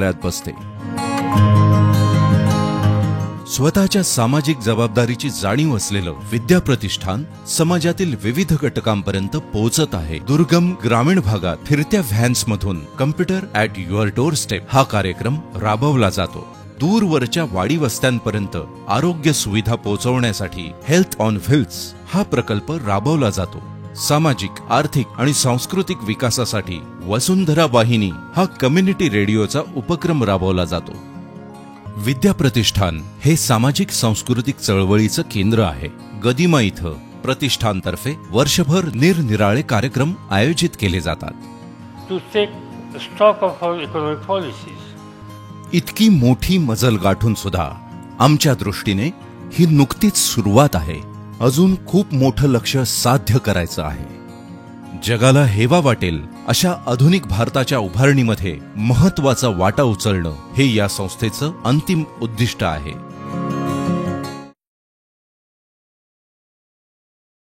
बसते। स्वतःच्या सामाजिक जबाबदारीची जाणीव असलेलं विद्या प्रतिष्ठान समाजातील विविध घटकांपर्यंत पोहोचत आहे। दुर्गम ग्रामीण भागात फिरत्या व्हॅन्स मधून computer at your door step हा कार्यक्रम राबवला जातो। दूरवरच्या वाडी वस्त्यांपर्यंत आरोग्य सुविधा पोहोचवण्यासाठी हेल्थ ऑन व्हील्स हा प्रकल्प राबवला जातो। सामाजिक, आर्थिक आणि सांस्कृतिक विकासासाठी वसुंधरा वाहिनी हा कम्युनिटी रेडिओचा उपक्रम राबवला जातो। विद्या प्रतिष्ठान हे सामाजिक सांस्कृतिक चळवळीचं केंद्र आहे। गदिमा इथं प्रतिष्ठानतर्फे वर्षभर निरनिराळे कार्यक्रम आयोजित केले जातात। To take stock of our economic policies. इतकी मोठी मजल गाठून सुद्धा आमच्या दृष्टीने ही नुकतीच सुरुवात आहे। अजून खूप मोठं लक्ष्य साध्य करायचं आहे। जगाला हेवा वाटेल अशा आधुनिक भारताच्या उभारणीमध्ये महत्त्वाचा वाटा उचलणं हे या संस्थेचं अंतिम उद्दिष्ट आहे।